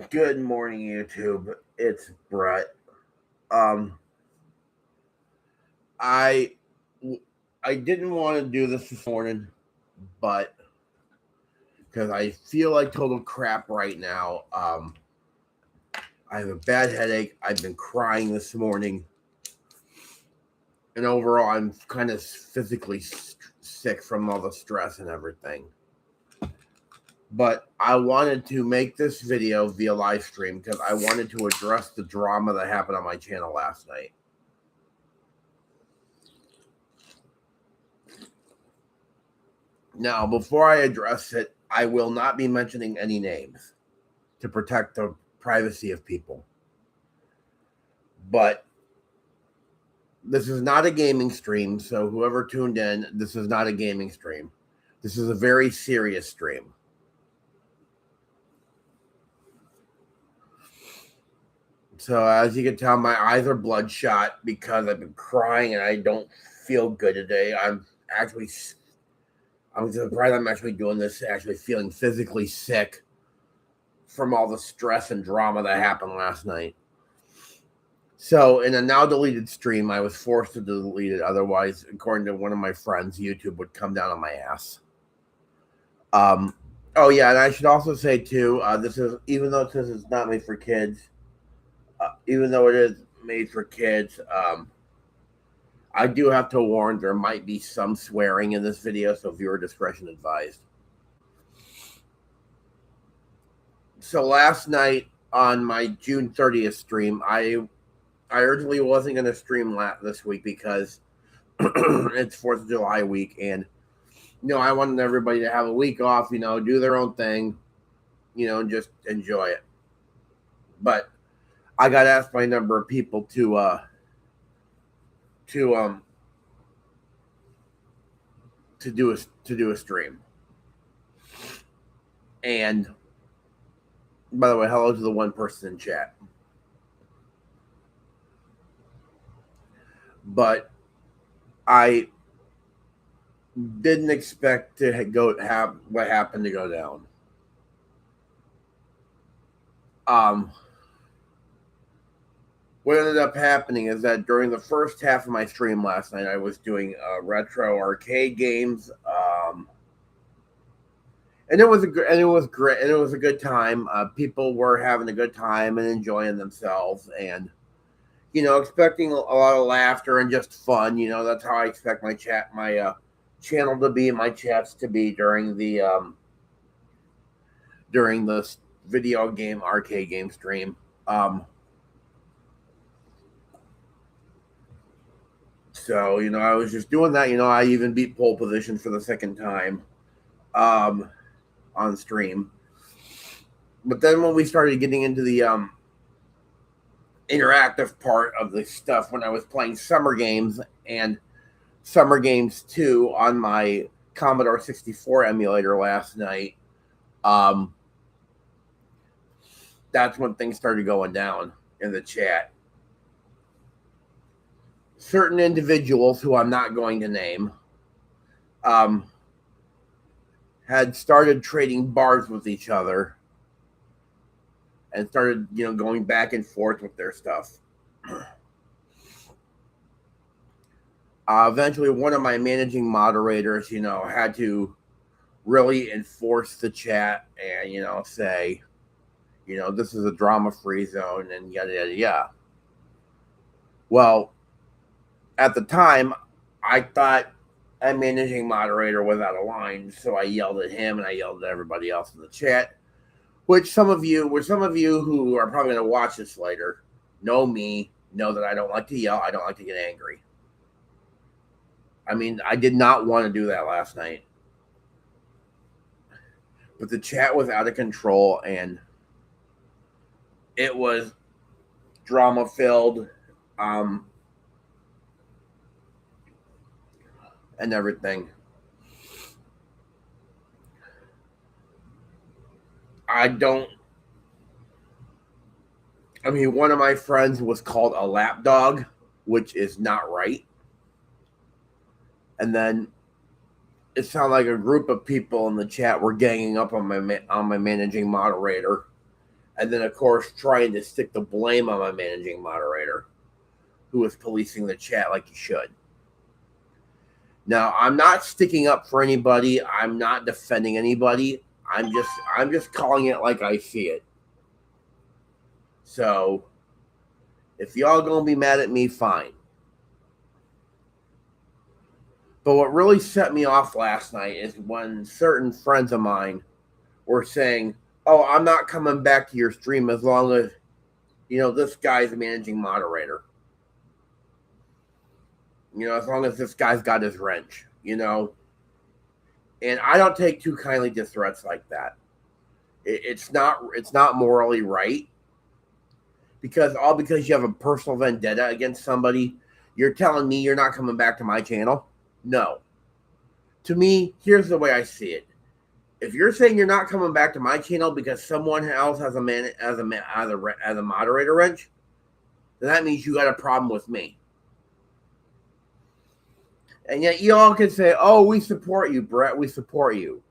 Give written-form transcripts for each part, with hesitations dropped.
Good morning, YouTube. It's Brett. Um, I I didn't want to do this morning, but because I feel like total crap right now. I have a bad headache. I've been crying this morning, and overall, I'm kind of physically sick from all the stress and everything. But I wanted to make this video via live stream because I wanted to address the drama that happened on my channel last night. Now, before I address it, I will not be mentioning any names to protect the privacy of people. But this is not a gaming stream, so whoever tuned in, this is not a gaming stream. This is a very serious stream. So as you can tell, my eyes are bloodshot because I've been crying and I don't feel good today. I'm surprised I'm actually doing this, actually feeling physically sick from all the stress and drama that happened last night. So in a now deleted stream, I was forced to delete it. Otherwise, according to one of my friends, YouTube would come down on my ass. Oh yeah, and I should also say too, this is, even though this is not made for kids, even though it is made for kids, I do have to warn there might be some swearing in this video, so viewer discretion advised. So last night on my June 30th stream, I originally wasn't going to stream this week because it's 4th of July week, and I wanted everybody to have a week off, do their own thing, just enjoy it. But I got asked by a number of people to do a stream. And by the way, hello to the one person in chat. But I didn't expect to have what happened to go down. What ended up happening is that during the first half of my stream last night, I was doing retro arcade games, and it was great, and it was a good time. People were having a good time and enjoying themselves, and expecting a lot of laughter and just fun. That's how I expect my channel to be, my chats to be during the video game arcade game stream. So, I was just doing that. I even beat pole position for the second time on stream. But then when we started getting into the interactive part of the stuff, when I was playing Summer Games and Summer Games 2 on my Commodore 64 emulator last night, that's when things started going down in the chat. Certain individuals who I'm not going to name had started trading bars with each other and started, going back and forth with their stuff. Eventually, one of my managing moderators, had to really enforce the chat and, say, this is a drama-free zone and yada, yada, yada. Well, at the time, I thought a managing moderator was out of line, so I yelled at him and I yelled at everybody else in the chat, which some of you who are probably going to watch this later know me, know that I don't like to yell. I don't like to get angry. I mean, I did not want to do that last night. But the chat was out of control and it was drama-filled and everything. One of my friends was called a lapdog, which is not right. And then it sounded like a group of people in the chat were ganging up on my managing moderator, And then, of course, trying to stick the blame on my managing moderator, who is policing the chat like he should. Now, I'm not sticking up for anybody. I'm not defending anybody. I'm just calling it like I see it. So, if y'all gonna be mad at me, fine. But what really set me off last night is when certain friends of mine were saying, "Oh, I'm not coming back to your stream as long as, this guy's a managing moderator. As long as this guy's got his wrench, And I don't take too kindly to threats like that. It's not morally right. Because you have a personal vendetta against somebody, you're telling me you're not coming back to my channel? No. To me, here's the way I see it. If you're saying you're not coming back to my channel because someone else has a moderator wrench, then that means you got a problem with me. And yet you all can say, "Oh, we support you, Brett. We support you."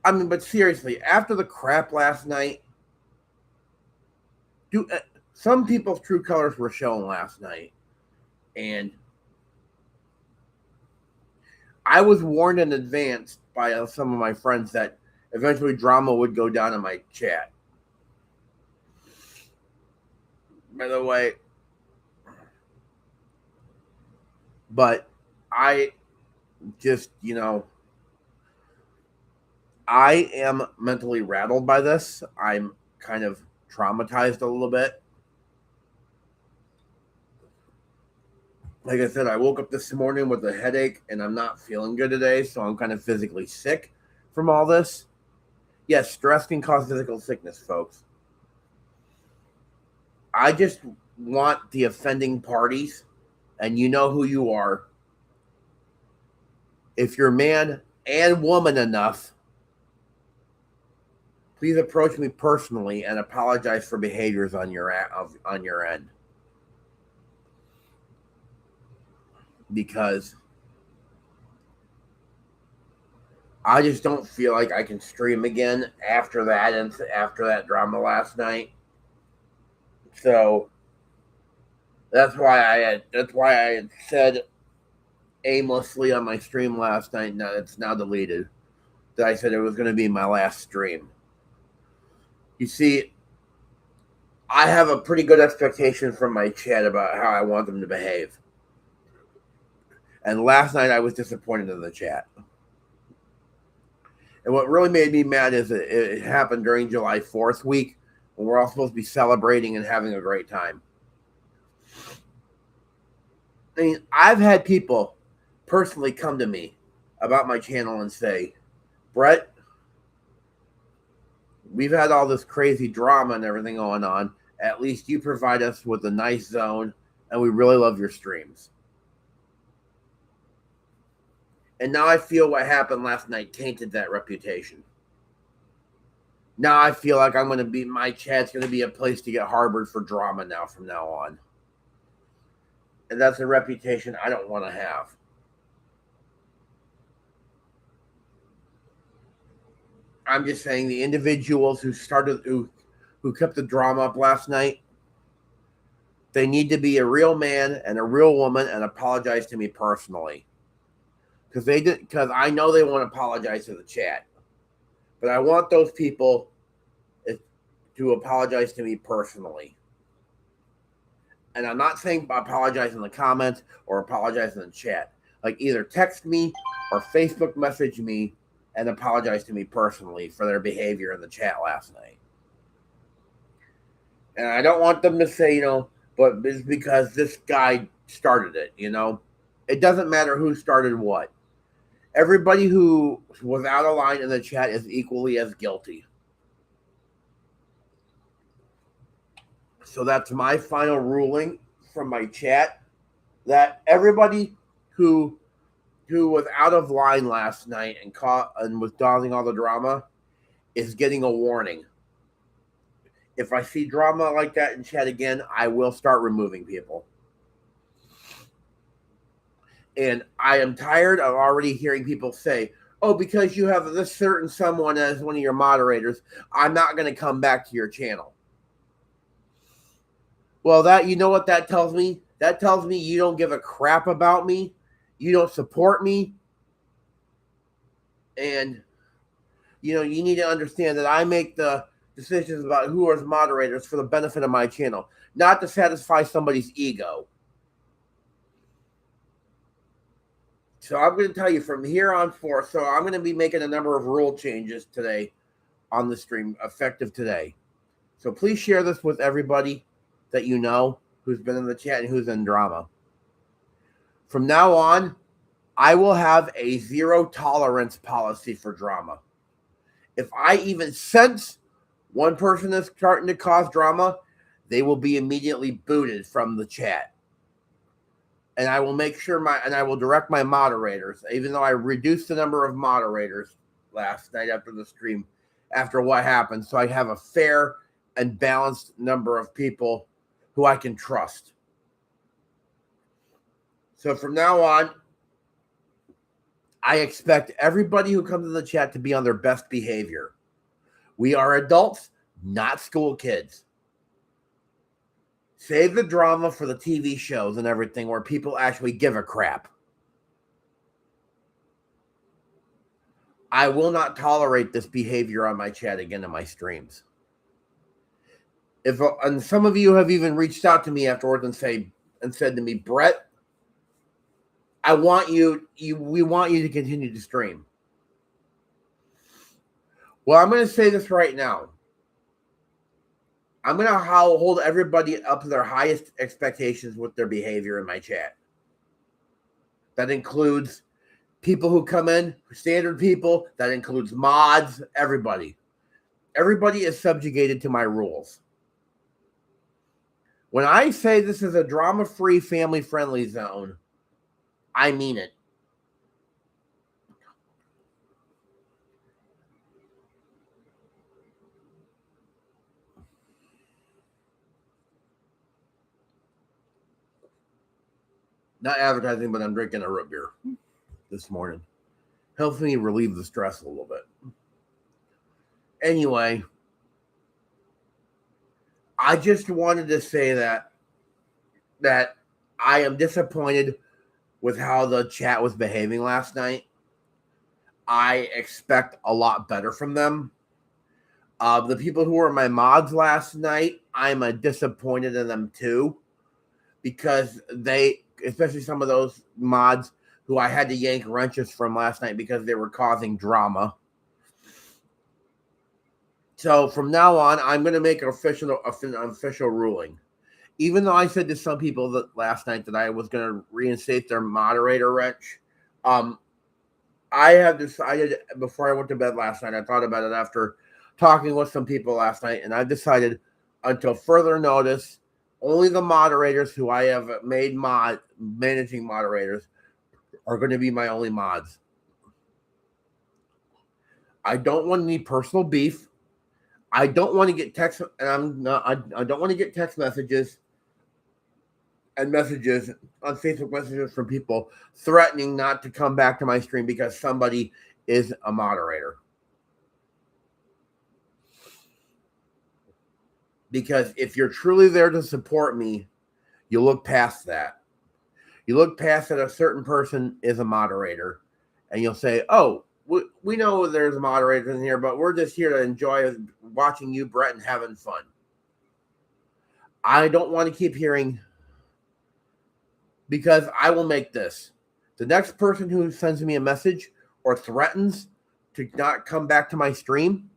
I mean, but seriously, after the crap last night, some people's true colors were shown last night. And I was warned in advance by some of my friends that eventually drama would go down in my chat. By the way, but I just, I am mentally rattled by this. I'm kind of traumatized a little bit. Like I said, I woke up this morning with a headache and I'm not feeling good today, so I'm kind of physically sick from all this. Yes, stress can cause physical sickness, folks. I just want the offending parties, and you know who you are. If you're man and woman enough, please approach me personally and apologize for behaviors on your end. Because I just don't feel like I can stream again after that and after that drama last night. So that's why I had said aimlessly on my stream last night. Now it's now deleted. That I said it was going to be my last stream. You see, I have a pretty good expectation from my chat about how I want them to behave. And last night I was disappointed in the chat. And what really made me mad is it happened during July 4th week when we're all supposed to be celebrating and having a great time. I mean, I've had people personally come to me about my channel and say, "Brett, we've had all this crazy drama and everything going on. At least you provide us with a nice zone, and we really love your streams." And now I feel what happened last night tainted that reputation. Now I feel like my chat's going to be a place to get harbored for drama now from now on. And that's a reputation I don't want to have. I'm just saying the individuals who kept the drama up last night, they need to be a real man and a real woman and apologize to me personally. Because I know they won't apologize to the chat. But I want those people to apologize to me personally. And I'm not saying apologize in the comments or apologize in the chat. Like either text me or Facebook message me and apologize to me personally for their behavior in the chat last night. And I don't want them to say, but it's because this guy started it, It doesn't matter who started what. Everybody who was out of line in the chat is equally as guilty. So that's my final ruling from my chat, that everybody who was out of line last night and was causing all the drama is getting a warning. If I see drama like that in chat again, I will start removing people. And I am tired of already hearing people say, oh, because you have this certain someone as one of your moderators, I'm not going to come back to your channel. Well, that, you know what that tells me? That tells me you don't give a crap about me. You don't support me. And, you know, you need to understand that I make the decisions about who are moderators for the benefit of my channel, not to satisfy somebody's ego. So I'm going to tell you from here on forth. So I'm going to be making a number of rule changes today on the stream, effective today. So please share this with everybody that you know who's been in the chat and who's in drama. From now on, I will have a zero tolerance policy for drama. If I even sense one person is starting to cause drama, they will be immediately booted from the chat. And I will make sure I will direct my moderators, even though I reduced the number of moderators last night after the stream, after what happened, so I have a fair and balanced number of people who I can trust. So from now on, I expect everybody who comes in the chat to be on their best behavior. We are adults, not school kids. Save the drama for the TV shows and everything where people actually give a crap. I will not tolerate this behavior on my chat again in my streams. And some of you have even reached out to me afterwards and said to me, Brett, we want you to continue to stream. Well, I'm going to say this right now. I'm going to hold everybody up to their highest expectations with their behavior in my chat. That includes people who come in, standard people. That includes mods, everybody. Everybody is subjugated to my rules. When I say this is a drama-free, family-friendly zone, I mean it. Not advertising, but I'm drinking a root beer this morning. Helps me relieve the stress a little bit. Anyway, I just wanted to say that I am disappointed with how the chat was behaving last night. I expect a lot better from them. The people who were my mods last night, I'm disappointed in them too, because especially some of those mods who I had to yank wrenches from last night because they were causing drama. So from now on, I'm going to make an official ruling. Even though I said to some people that last night that I was going to reinstate their moderator wrench, I have decided before I went to bed last night, I thought about it after talking with some people last night, and I've decided until further notice, only the moderators who I have made managing moderators are going to be my only mods. I don't want any personal beef. I don't want to get text, and I don't want to get text messages and messages on Facebook messages from people threatening not to come back to my stream because somebody is a moderator. Because if you're truly there to support me, you look past that. You look past that a certain person is a moderator, and you'll say, oh, we know there's moderators in here, but we're just here to enjoy watching you, Brett, and having fun. I don't want to keep hearing, because I will make this. The next person who sends me a message or threatens to not come back to my stream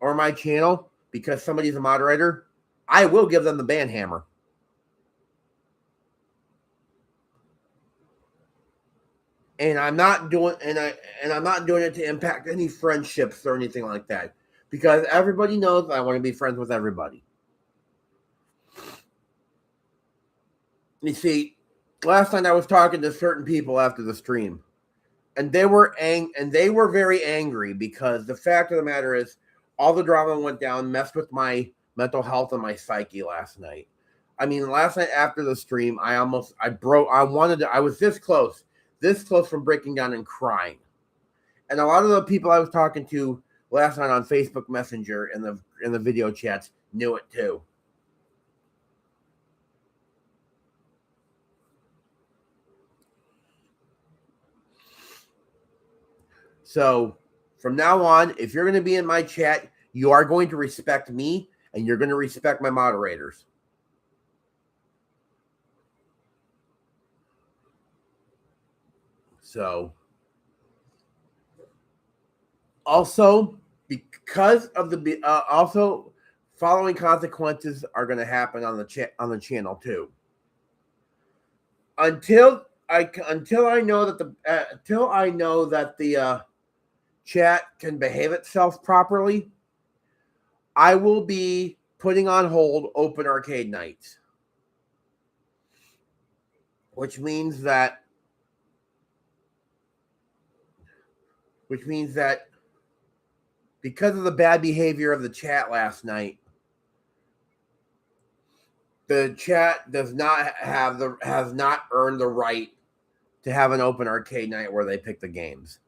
or my channel because somebody's a moderator, I will give them the ban hammer. And I'm not doing I'm not doing it to impact any friendships or anything like that, because everybody knows I want to be friends with everybody. You see, last night I was talking to certain people after the stream, and they were very angry because the fact of the matter is all the drama went down, messed with my mental health and my psyche last night. I mean, last night after the stream, I was this close this close from breaking down and crying. And a lot of the people I was talking to last night on Facebook Messenger in the video chats knew it too. So from now on, if you're going to be in my chat, you are going to respect me and you're going to respect my moderators. So also, because of the also following consequences are going to happen on the channel too. Until I know that the chat can behave itself properly, I will be putting on hold open arcade nights, which means that because of the bad behavior of the chat last night, the chat has not earned the right to have an open arcade night where they pick the games.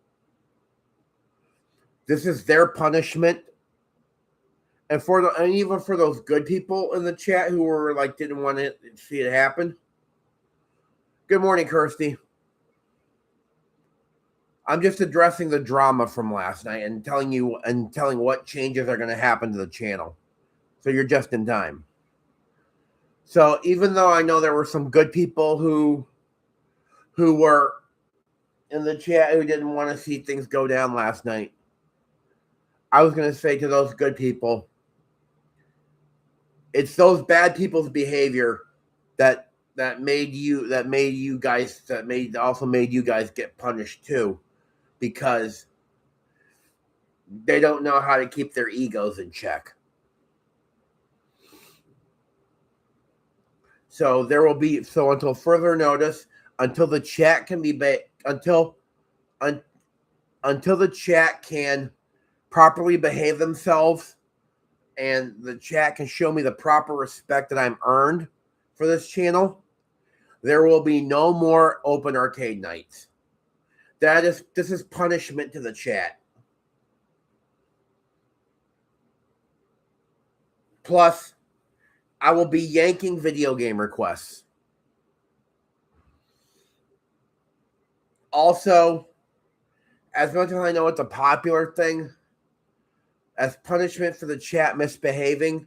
This is their punishment. And even for those good people in the chat who were like didn't want to see it happen. Good morning, Kirsty. I'm just addressing the drama from last night and telling what changes are going to happen to the channel. So you're just in time. So even though I know there were some good people who were in the chat who didn't want to see things go down last night, I was going to say to those good people, it's those bad people's behavior that made you guys get punished too, because they don't know how to keep their egos in check. So there will be until further notice, until the chat can be until the chat can properly behave themselves and the chat can show me the proper respect that I'm earned for this channel, there will be no more open arcade nights. This is punishment to the chat. Plus, I will be yanking video game requests. Also, as much as I know it's a popular thing, as punishment for the chat misbehaving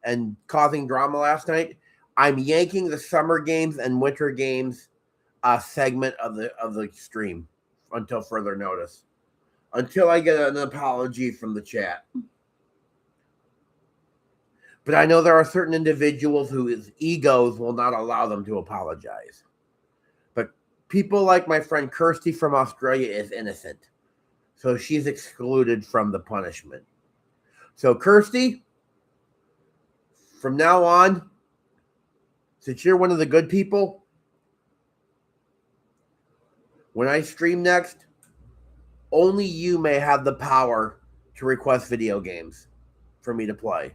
and causing drama last night, I'm yanking the summer games and winter games segment of the stream until further notice, until I get an apology from the chat. But I know there are certain individuals whose egos will not allow them to apologize. But people like my friend Kirsty from Australia is innocent, so she's excluded from the punishment. So Kirsty, from now on, since you're one of the good people, when I stream next, only you may have the power to request video games for me to play.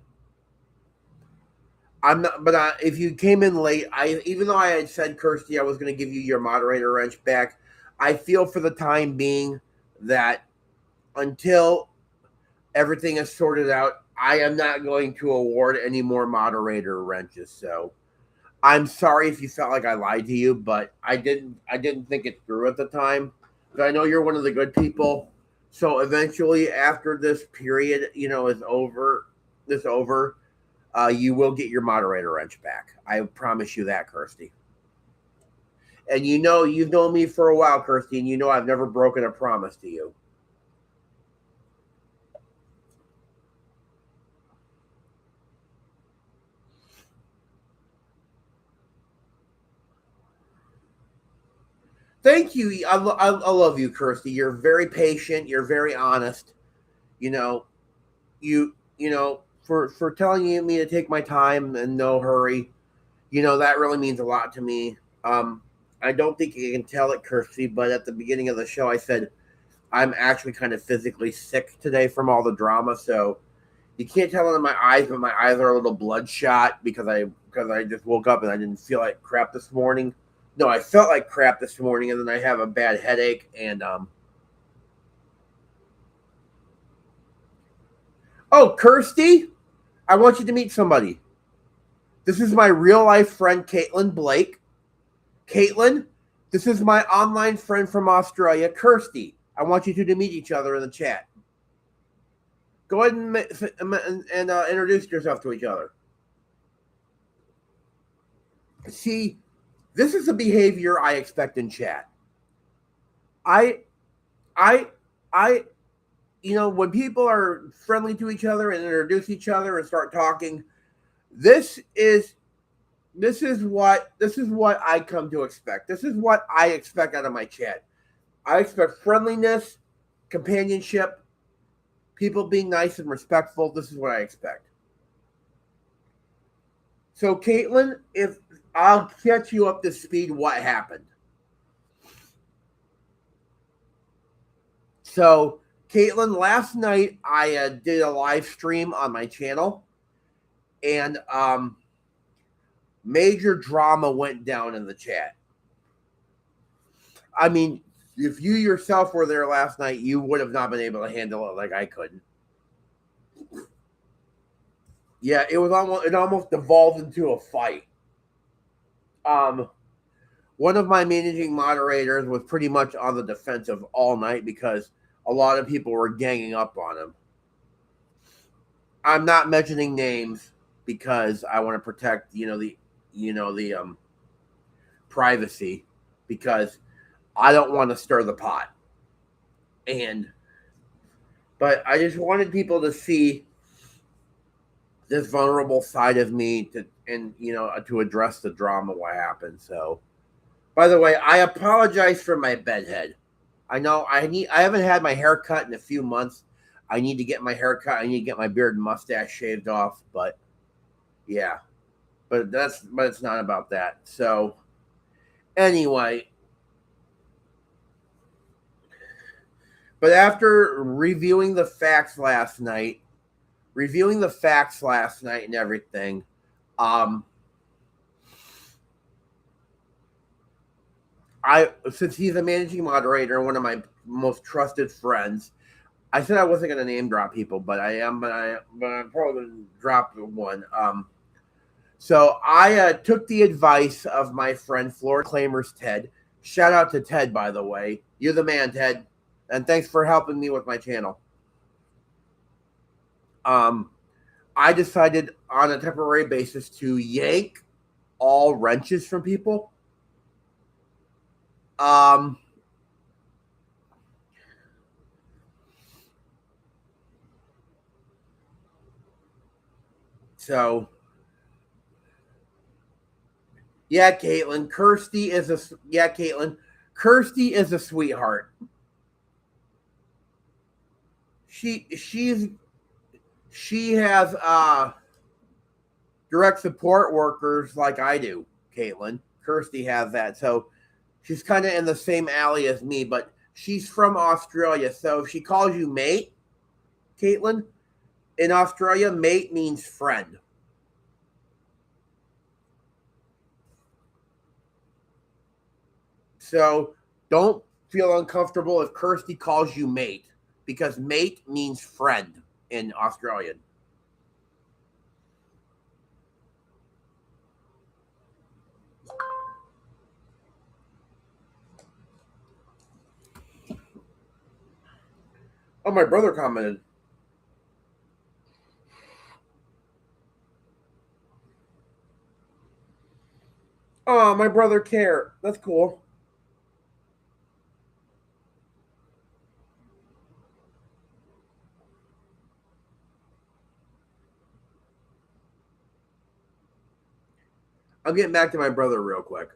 I'm not, but if you came in late, even though I had said, Kirsty, I was going to give you your moderator wrench back, I feel for the time being that until everything is sorted out, I am not going to award any more moderator wrenches. So I'm sorry if you felt like I lied to you, but I didn't think it through at the time. But I know you're one of the good people. So eventually, after this period, is over, you will get your moderator wrench back. I promise you that, Kirsty. And you've known me for a while, Kirsty, and I've never broken a promise to you. Thank you. I love you, Kirsty. You're very patient. You're very honest. For telling me to take my time and no hurry. That really means a lot to me. I don't think you can tell it, Kirsty, but at the beginning of the show, I said I'm actually kind of physically sick today from all the drama. So you can't tell it in my eyes, but my eyes are a little bloodshot because I just woke up and I didn't feel like crap this morning. No, I felt like crap this morning, and then I have a bad headache. And oh, Kirsty, I want you to meet somebody. This is my real life friend, Caitlin Blake. Caitlin, this is my online friend from Australia, Kirsty. I want you two to meet each other in the chat. Go ahead and introduce yourself to each other. See, this is the behavior I expect in chat. I, when people are friendly to each other and introduce each other and start talking, this is what I come to expect. This is what I expect out of my chat. I expect friendliness, companionship, people being nice and respectful. This is what I expect. So, Caitlin, if I'll catch you up to speed, what happened? So, Caitlin, last night I did a live stream on my channel, and major drama went down in the chat. I mean, if you yourself were there last night, you would have not been able to handle it like I couldn't. Yeah, it almost devolved into a fight. One of my managing moderators was pretty much on the defensive all night because a lot of people were ganging up on him. I'm not mentioning names because I want to protect, the privacy, because I don't want to stir the pot. But I just wanted people to see this vulnerable side of me to address the drama what happened. So, by the way, I apologize for my bedhead. I know I haven't had my hair cut in a few months. I need to get my hair cut. I need to get my beard and mustache shaved off. But yeah, but it's not about that. So anyway, but after reviewing the facts last night and everything, since he's a managing moderator and one of my most trusted friends, I said I wasn't going to name drop people, but I am. But I'm probably going to drop one. So I took the advice of my friend Florida Claimers Ted. Shout out to Ted, by the way. You're the man, Ted, and thanks for helping me with my channel. I decided on a temporary basis to yank all wrenches from people. So yeah, Caitlin, Kirsty is a sweetheart. She has direct support workers like I do, Caitlin. Kirsty has that. So she's kind of in the same alley as me, but she's from Australia. So if she calls you mate, Caitlin, in Australia, mate means friend. So don't feel uncomfortable if Kirsty calls you mate, because mate means friend in Australian. Oh, my brother commented. Oh, my brother care. That's cool. I'm getting back to my brother real quick.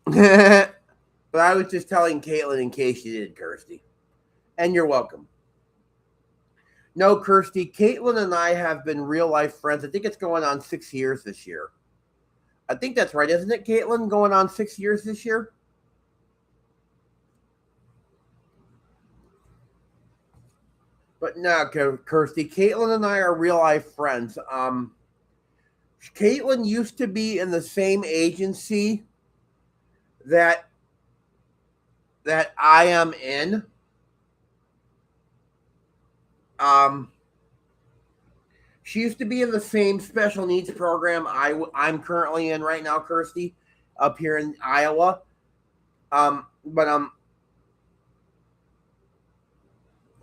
But I was just telling Caitlin in case you did, Kirsty. And you're welcome. No, Kirsty, Caitlin and I have been real life friends. I think it's going on 6 years this year. I think that's right, isn't it, Caitlin? Going on 6 years this year? But no, Kirsty, Caitlin and I are real life friends. Caitlin used to be in the same agency that I am in. Um, she used to be in the same special needs program I'm currently in right now, Kirsty, up here in Iowa. But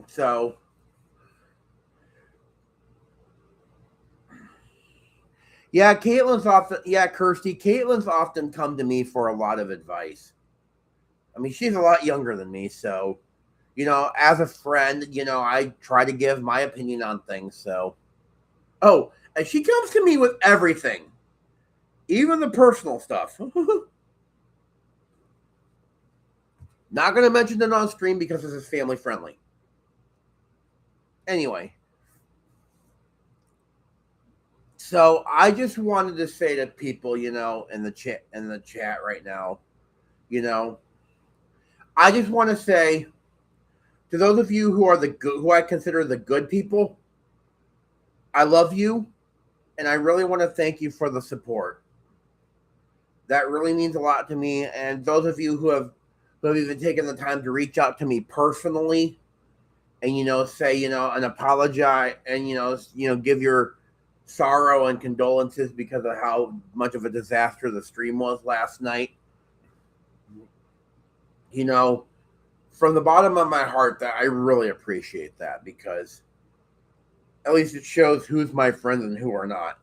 so yeah, Kirsty, Caitlin's often come to me for a lot of advice. I mean, she's a lot younger than me, so as a friend, I try to give my opinion on things. So, oh, and she comes to me with everything, even the personal stuff. Not going to mention it on stream because this is family friendly. Anyway, so I just wanted to say to people, in the chat right now, I just want to say to those of you who are who I consider the good people, I love you, and I really want to thank you for the support. That really means a lot to me. And those of you who have even taken the time to reach out to me personally, and say and apologize, and give your sorrow and condolences because of how much of a disaster the stream was last night. From the bottom of my heart, that I really appreciate that, because at least it shows who's my friends and who are not.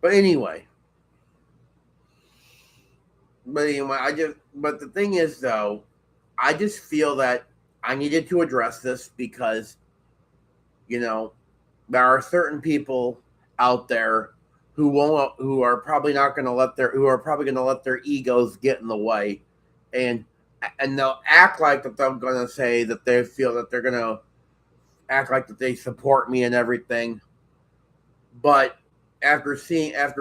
But anyway, but the thing is, though, I just feel that I needed to address this because, there are certain people out there who are probably going to let their egos get in the way, and they'll act like that they're going to say that they feel that they're going to act like that they support me and everything. But after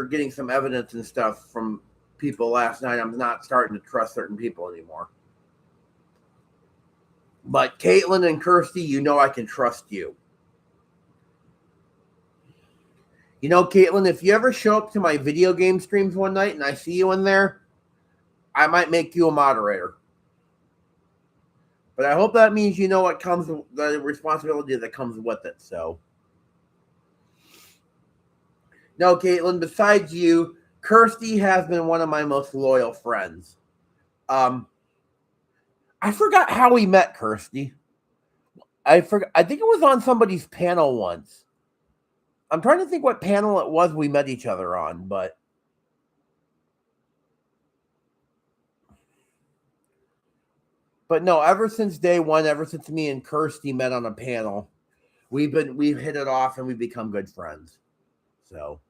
getting some evidence and stuff from people last night, I'm not starting to trust certain people anymore. But Caitlin and Kirsty, I can trust you. Caitlin, if you ever show up to my video game streams one night and I see you in there, I might make you a moderator. But I hope that means what comes, the responsibility that comes with it. So, no, Caitlin, besides you, Kirsty has been one of my most loyal friends. I forgot how we met, Kirsty. I think it was on somebody's panel once. I'm trying to think what panel it was we met each other on, but no, ever since day one, ever since me and Kirsty met on a panel, we've hit it off and we've become good friends. So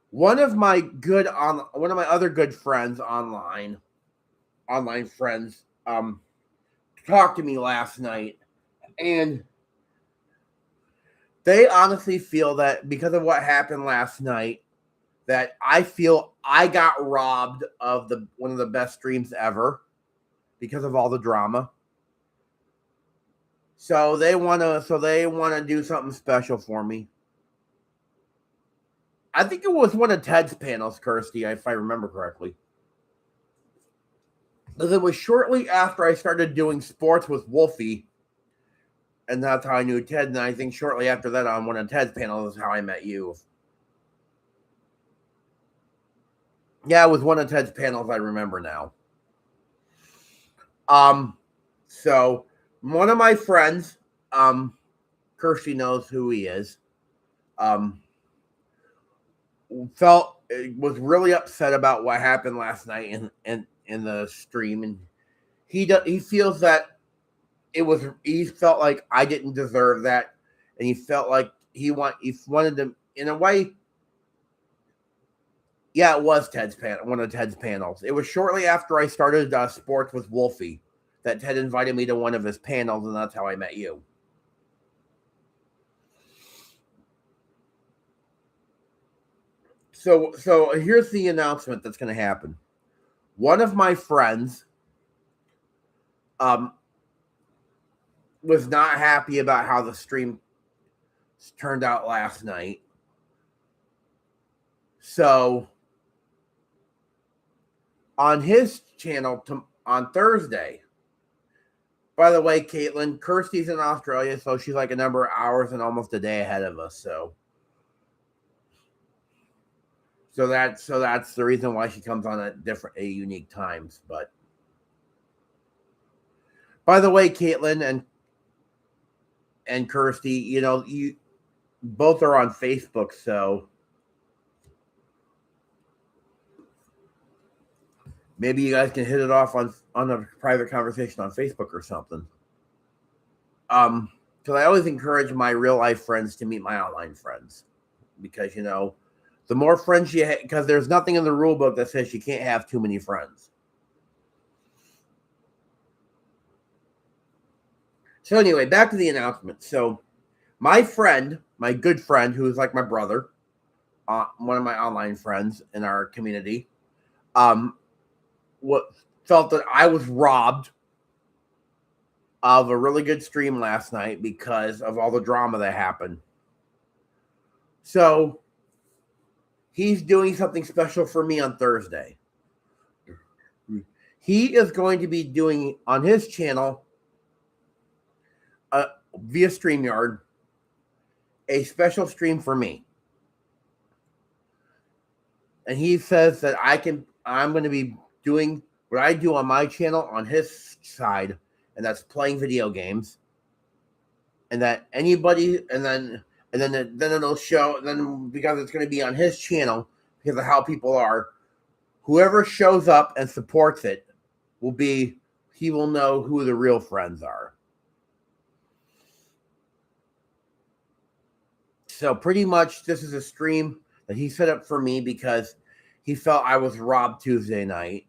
one of my other good friends online friends talked to me last night, and they honestly feel that because of what happened last night, that I feel I got robbed of one of the best streams ever because of all the drama. So they want to do something special for me. I think it was one of Ted's panels, Kirsty, if I remember correctly. Because it was shortly after I started doing sports with Wolfie, and that's how I knew Ted. And I think shortly after that, on one of Ted's panels, is how I met you. Yeah, it was one of Ted's panels. I remember now. So one of my friends, Kirsty knows who he is. Was really upset about what happened last night in the stream, and he feels that he felt like I didn't deserve that, and he felt like he wanted to, in a way, Yeah, it was Ted's one of Ted's panels. It was shortly after I started sports with Wolfie that Ted invited me to one of his panels, and that's how I met you. So here's the announcement that's going to happen. One of my friends um, was not happy about how the stream turned out last night. So on his channel on Thursday, by the way, Caitlin, Kirsty's in Australia, so she's like a number of hours and almost a day ahead of us. So that's the reason why she comes on at unique times. But by the way, Caitlin and Kirsty, you both are on Facebook, so maybe you guys can hit it off on a private conversation on Facebook or something. Because I always encourage my real life friends to meet my online friends, because the more friends you have, because there's nothing in the rule book that says you can't have too many friends. So anyway, back to the announcement. So my friend, my good friend, who is like my brother, one of my online friends in our community, what felt that I was robbed of a really good stream last night because of all the drama that happened. So he's doing something special for me on Thursday. He is going to be doing on his channel via StreamYard a special stream for me. And he says that I'm going to be doing what I do on my channel on his side, and that's playing video games. And that anybody, and then it'll show, and then because it's going to be on his channel, because of how people are, whoever shows up and supports it he will know who the real friends are. So pretty much this is a stream that he set up for me because he felt I was robbed Tuesday night.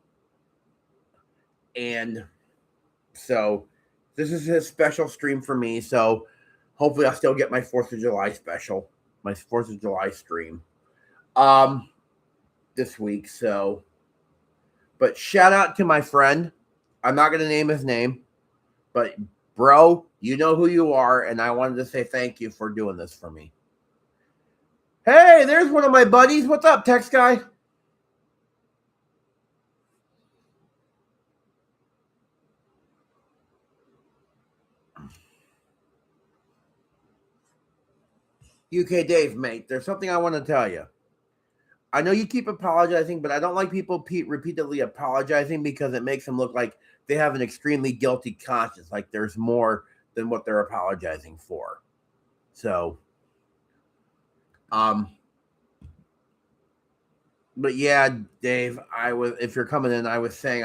And so this is his special stream for me. So hopefully I'll still get my 4th of July special, my 4th of July stream this week. So, but shout out to my friend. I'm not going to name his name, but bro, you know who you are. And I wanted to say thank you for doing this for me. Hey, there's one of my buddies. What's up, Text Guy? UK Dave, mate, there's something I want to tell you. I know you keep apologizing, but I don't like people repeatedly apologizing because it makes them look like they have an extremely guilty conscience, like there's more than what they're apologizing for. So, but yeah, Dave, if you're coming in, I was saying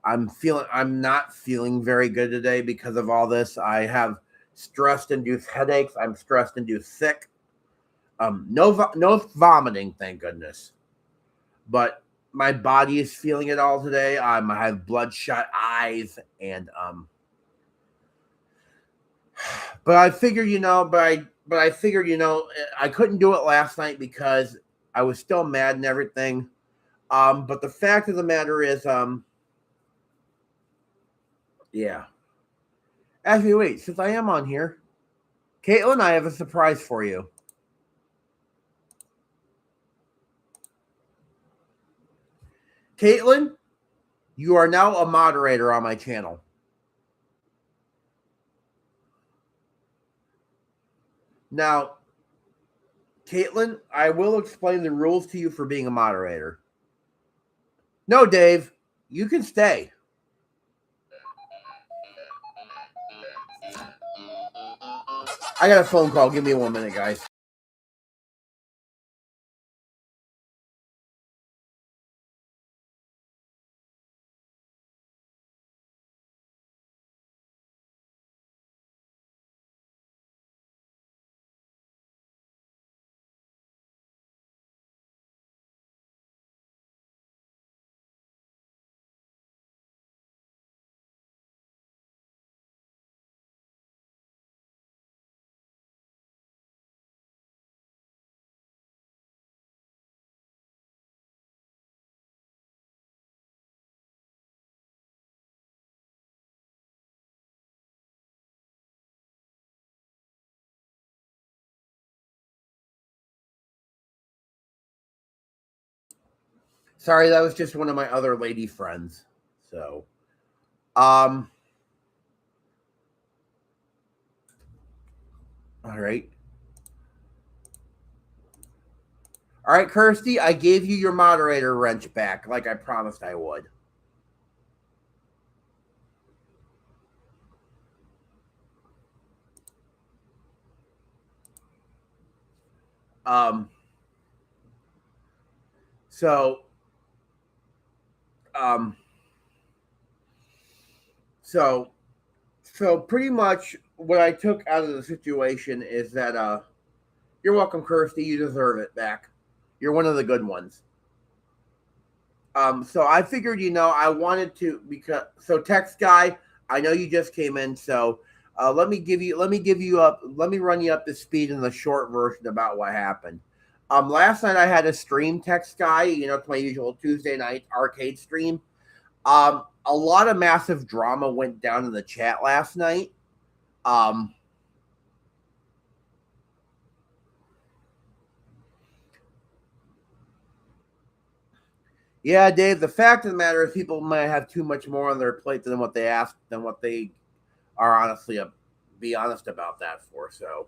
I'm not feeling very good today because of all this. I have stress-induced headaches. I'm stress-induced sick. No vomiting, thank goodness. But my body is feeling it all today. I have bloodshot eyes, and but I figured, I figured, I couldn't do it last night because I was still mad and everything. But the fact of the matter is, yeah. Actually, wait, since I am on here, Caitlin, I have a surprise for you. Caitlin, you are now a moderator on my channel. Now, Caitlin, I will explain the rules to you for being a moderator. No, Dave, you can stay. I got a phone call. Give me 1 minute, guys. Sorry, that was just one of my other lady friends. So, all right. All right, Kirsty, I gave you your moderator wrench back like I promised I would. Um, so, um, so, so pretty much what I took out of the situation is that, you're welcome, Kirsty. You deserve it back. You're one of the good ones. So I figured, I wanted to because so text guy, I know you just came in, so let me run you up to speed in the short version about what happened. Last night I had a stream text guy, it's my usual Tuesday night arcade stream. A lot of massive drama went down in the chat last night. Yeah, Dave. The fact of the matter is, people might have too much more on their plate than what they ask, than what they are honestly be honest about that for. So,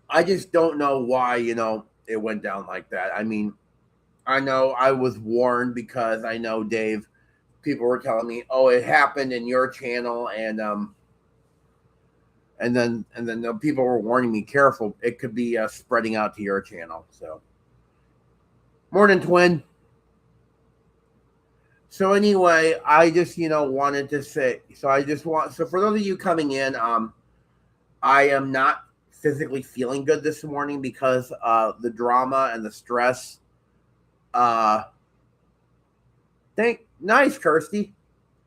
I just don't know why it went down like that. I mean, I know I was warned because I know Dave. People were telling me, "Oh, it happened in your channel," and then the people were warning me, "Careful, it could be spreading out to your channel." So, morning, twin. So anyway, I just wanted to say. So for those of you coming in, I am not physically feeling good this morning because the drama and the stress. Uh, nice, Kirsty.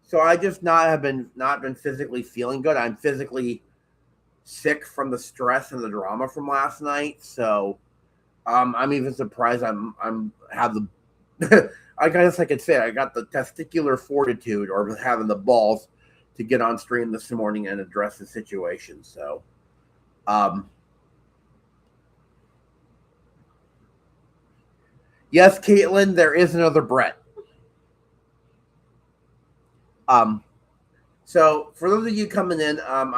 So I just not been physically feeling good. I'm physically sick from the stress and the drama from last night. So I'm even surprised I'm have the I guess I could say I got the testicular fortitude or having the balls to get on stream this morning and address the situation. So yes, Caitlin, there is another Brett. So for those of you coming in, I'm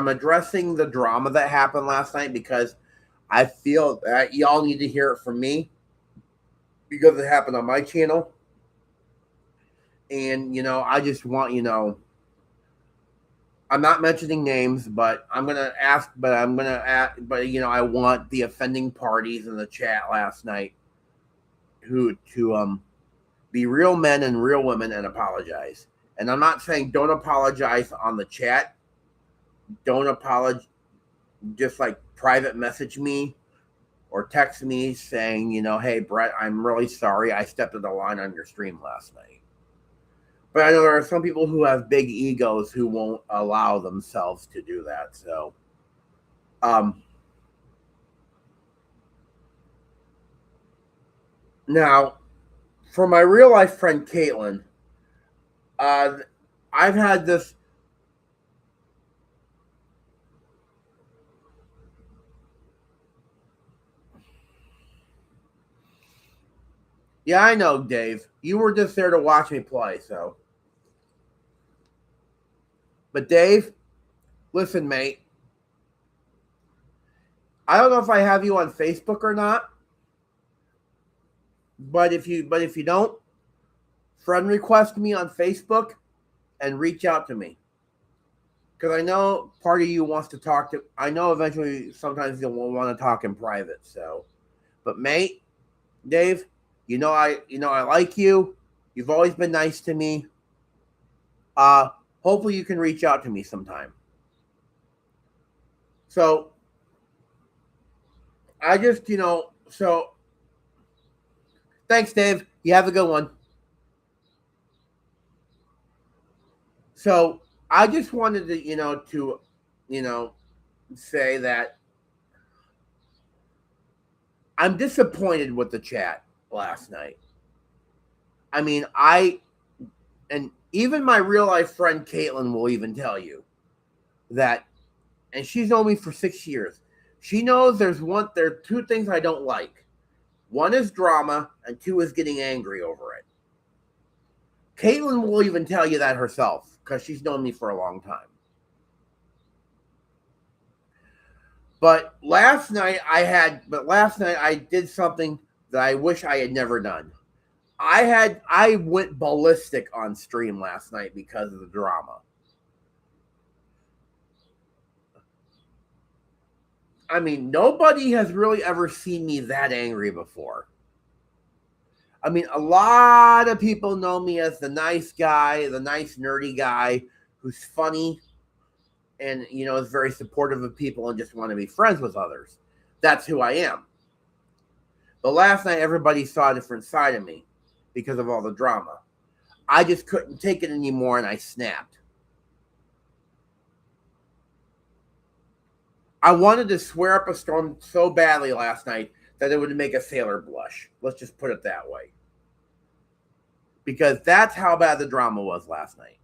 addressing the drama that happened last night because I feel that y'all need to hear it from me because it happened on my channel, and I just want I'm not mentioning names, but I'm gonna ask. But I'm gonna ask. But I want the offending parties in the chat last night who to be real men and real women and apologize. And I'm not saying don't apologize on the chat. Don't apologize. Just like private message me or text me saying, hey Brett, I'm really sorry I stepped in the line on your stream last night. But I know there are some people who have big egos who won't allow themselves to do that. So, now, for my real life friend Caitlin, I've had this. Yeah, I know, Dave. You were just there to watch me play, so. But Dave, listen, mate. I don't know if I have you on Facebook or not, but if you don't, friend request me on Facebook and reach out to me. Because I know part of you wants to talk to. I know eventually, sometimes you'll want to talk in private. So, but mate, Dave, I like you. You've always been nice to me. Hopefully you can reach out to me sometime. So, I just so. Thanks, Dave. You have a good one. So I just wanted to say that I'm disappointed with the chat last night. I mean, and even my real life friend Caitlin will even tell you that, and she's known me for 6 years. She knows there are two things I don't like. One is drama, and two is getting angry over it. Caitlin will even tell you that herself because she's known me for a long time. But last night I did something that I wish I had never done. I went ballistic on stream last night because of the drama. I mean, nobody has really ever seen me that angry before. I mean, a lot of people know me as the nice guy, the nice nerdy guy who's funny and, is very supportive of people and just want to be friends with others. That's who I am. But last night, everybody saw a different side of me because of all the drama. I just couldn't take it anymore, and I snapped. I wanted to swear up a storm so badly last night that it would make a sailor blush. Let's just put it that way. Because that's how bad the drama was last night.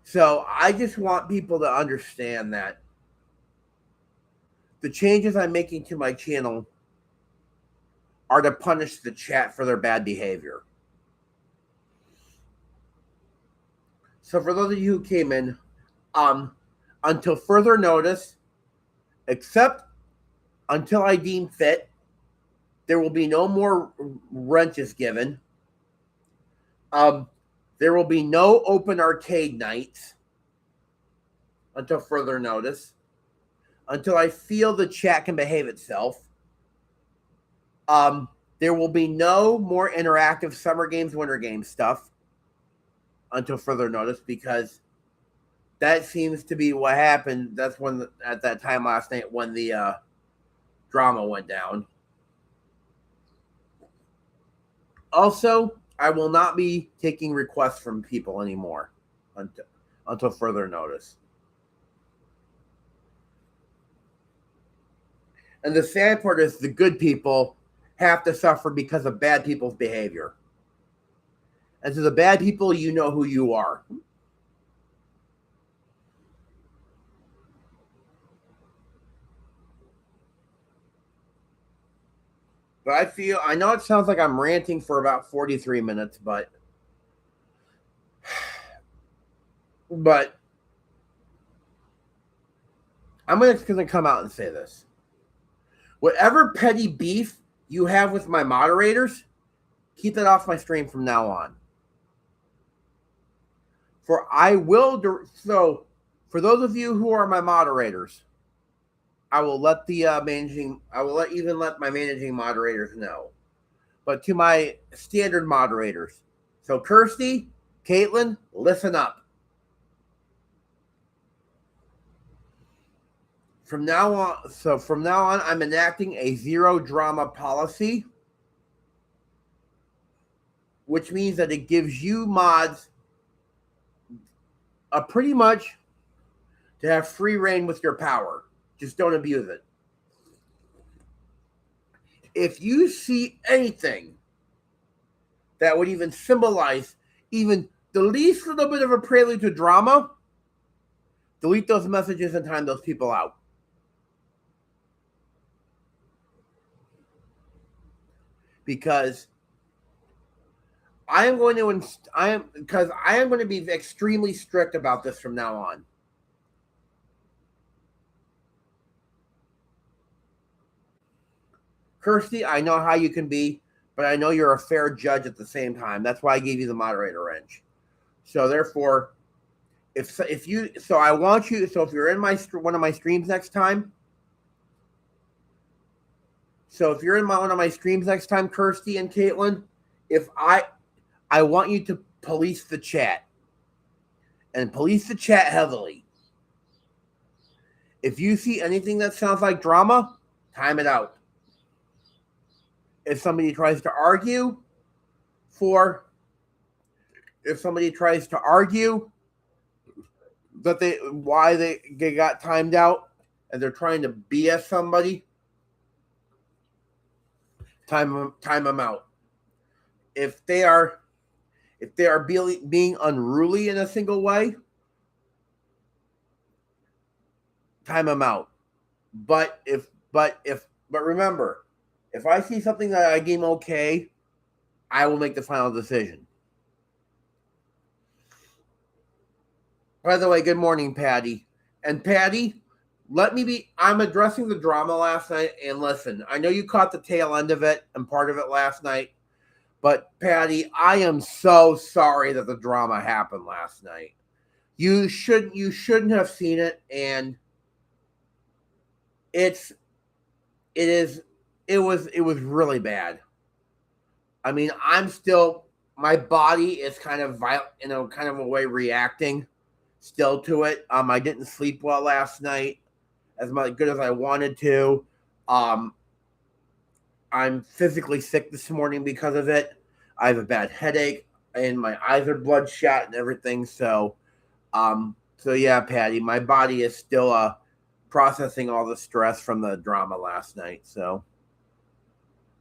So I just want people to understand that the changes I'm making to my channel are to punish the chat for their bad behavior. So for those of you who came in, until further notice, except until I deem fit, there will be no more wrenches given. There will be no open arcade nights until further notice, until I feel the chat can behave itself. There will be no more interactive Summer Games, Winter Games stuff until further notice, because that seems to be what happened. That's when, at that time last night, when the drama went down. Also, I will not be taking requests from people anymore until further notice. And the sad part is the good people have to suffer because of bad people's behavior. And to the bad people, you know who you are. But I know it sounds like I'm ranting for about 43 minutes, but I'm just going to come out and say this. Whatever petty beef you have with my moderators, keep that off my stream from now on. For those of you who are my moderators, I will let my managing moderators know. But to my standard moderators, so Kirsty, Caitlin, listen up. From now on, I'm enacting a zero drama policy, which means that it gives you mods pretty much to have free reign with your power. Just don't abuse it. If you see anything that would even symbolize even the least little bit of a prelude to drama, delete those messages and time those people out. Because I am going to be extremely strict about this from now on. Kirsty, I know how you can be, but I know you're a fair judge at the same time. That's why I gave you the moderator wrench. So therefore, if you're in one of my streams next time. So if you're in one of my streams next time, Kirsty and Caitlin, I want you to police the chat. And police the chat heavily. If you see anything that sounds like drama, time it out. If somebody tries to argue that why they got timed out and they're trying to BS somebody, time them out. If they are being unruly in a single way, time them out. But remember, if I see something that I deem okay, I will make the final decision. By the way, good morning, Patty. And Patty, I'm addressing the drama last night. And listen, I know you caught the tail end of it and part of it last night. But Patty, I am so sorry that the drama happened last night. You shouldn't have seen it, and it was really bad. I mean, my body is kind of kind of a way reacting still to it. I didn't sleep well last night as good as I wanted to. I'm physically sick this morning because of it. I have a bad headache and my eyes are bloodshot and everything. So yeah, Patty, my body is still processing all the stress from the drama last night. So,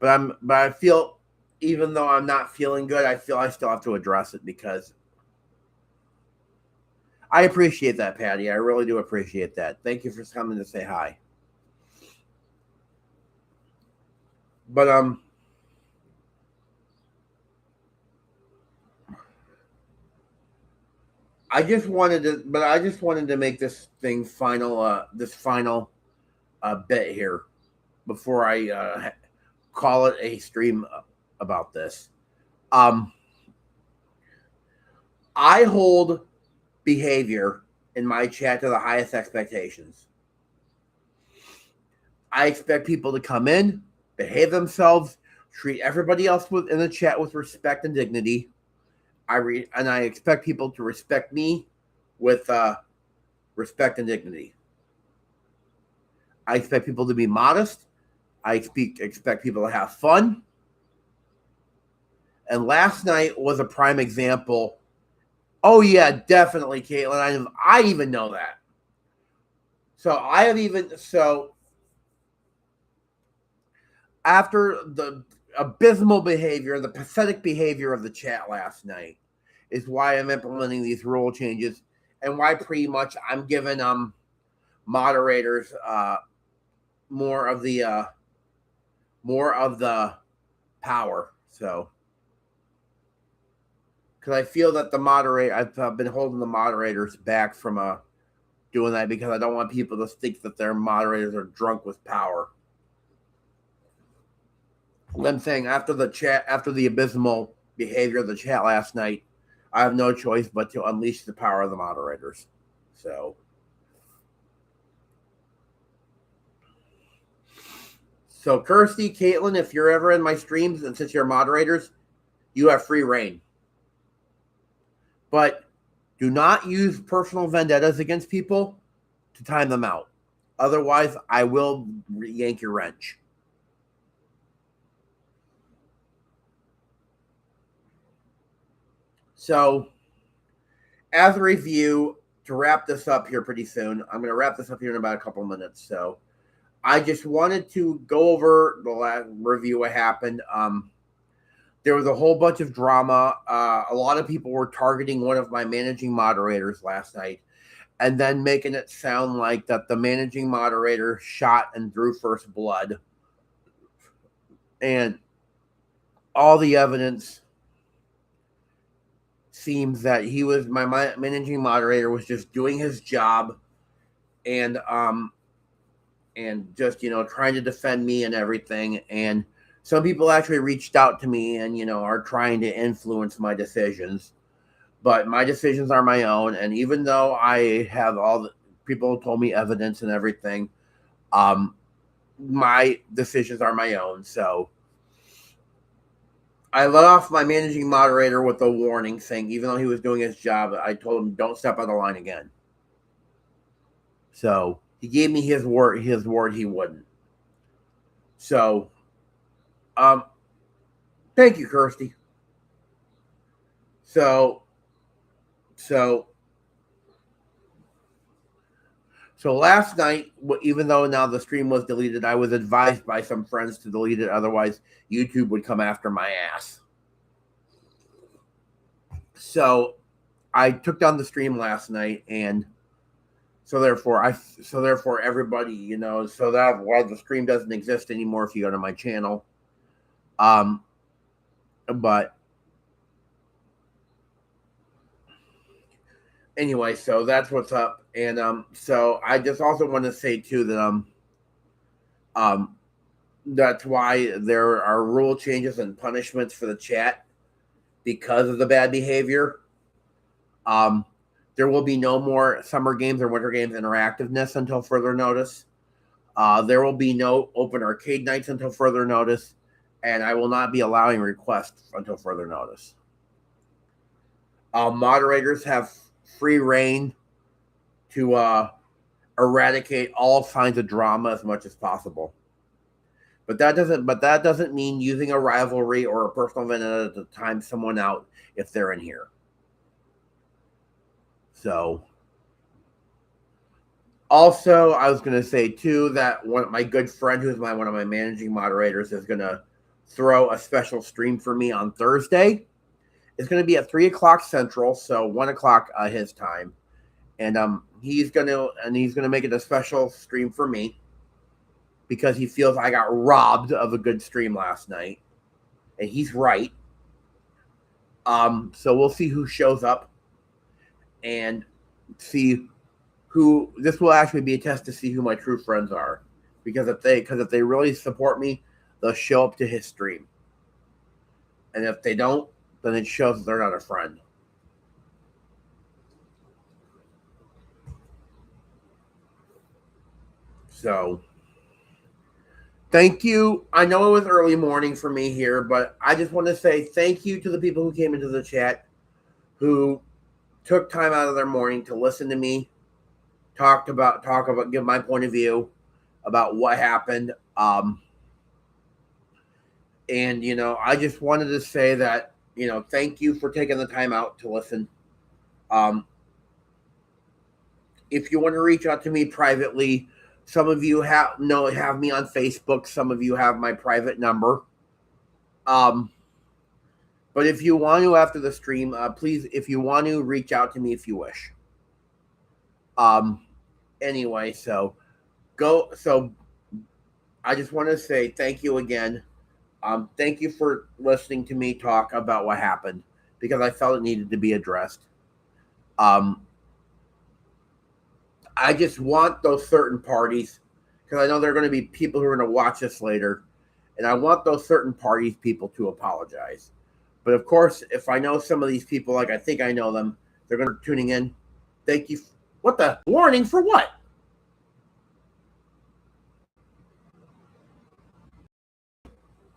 but I feel, even though I'm not feeling good, I feel I still have to address it because I appreciate that, Patty. I really do appreciate that. Thank you for coming to say hi. But I just wanted to make this thing final bit here before I call it a stream about this. I hold behavior in my chat to the highest expectations. I expect people to come in, behave themselves, treat everybody else in the chat with respect and dignity. I expect people to respect me with respect and dignity. I expect people to be modest. I expect people to have fun. And last night was a prime example. Oh yeah, definitely, Caitlin. I even know that. After the abysmal behavior, the pathetic behavior of the chat last night is why I'm implementing these rule changes and why pretty much I'm giving moderators more of the power. So, because I feel that I've been holding the moderators back from doing that because I don't want people to think that their moderators are drunk with power. I'm saying after the abysmal behavior of the chat last night, I have no choice but to unleash the power of the moderators. So Kirsty, Caitlin, if you're ever in my streams and since you're moderators, you have free reign. But do not use personal vendettas against people to time them out. Otherwise, I will yank your wrench. So, as a review, to wrap this up here pretty soon, I'm going to wrap this up here in about a couple of minutes. So, I just wanted to go over the last review what happened. There was a whole bunch of drama. A lot of people were targeting one of my managing moderators last night and then making it sound like that the managing moderator shot and drew first blood. And all the evidence seems that my managing moderator was just doing his job and just, trying to defend me and everything. And some people actually reached out to me and, are trying to influence my decisions. But my decisions are my own. And even though I have all the people told me evidence and everything, my decisions are my own. So I let off my managing moderator with a warning saying, even though he was doing his job, I told him, don't step on the line again. So he gave me his word he wouldn't. So, thank you, Kirsty. So last night, even though now the stream was deleted, I was advised by some friends to delete it. Otherwise, YouTube would come after my ass. So I took down the stream last night, and So therefore everybody, you know, so that why the stream doesn't exist anymore if you go to my channel. But anyway, so that's what's up. And so I just also want to say too that that's why there are rule changes and punishments for the chat because of the bad behavior. There will be no more summer games or winter games interactiveness until further notice. There will be no open arcade nights until further notice, and I will not be allowing requests until further notice. Moderators have free reign to eradicate all signs of drama as much as possible. But that doesn't mean using a rivalry or a personal vendetta to time someone out if they're in here. So, also, I was going to say too that my good friend, who's one of my managing moderators, is going to throw a special stream for me on Thursday. It's going to be at 3:00 Central, so 1:00 his time, and he's going to make it a special stream for me because he feels I got robbed of a good stream last night, and he's right. So we'll see who shows up, and see who. This will actually be a test to see who my true friends are, because if they really support me, they'll show up to his stream, and if they don't, then it shows they're not a friend. So, thank you. I know it was early morning for me here, but I just want to say thank you to the people who came into the chat, who took time out of their morning to listen to me talk about, give my point of view about what happened. And, you know, I just wanted to say that, you know, thank you for taking the time out to listen. If you want to reach out to me privately, some of you have me on Facebook. Some of you have my private number. But if you want to after the stream, please, if you want to, reach out to me if you wish. Anyway, so I just want to say thank you again. Thank you for listening to me talk about what happened, because I felt it needed to be addressed. I just want those certain parties, because I know there are going to be people who are going to watch this later, and I want those certain parties people to apologize. But of course, if I know some of these people, like I think I know them, they're going to be tuning in. Thank you. What the warning for what?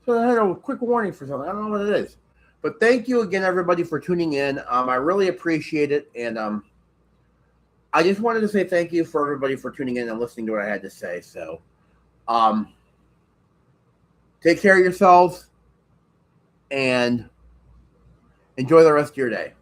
So I had a quick warning for something. I don't know what it is. But thank you again, everybody, for tuning in. I really appreciate it. And I just wanted to say thank you for everybody for tuning in and listening to what I had to say. So take care of yourselves and enjoy the rest of your day.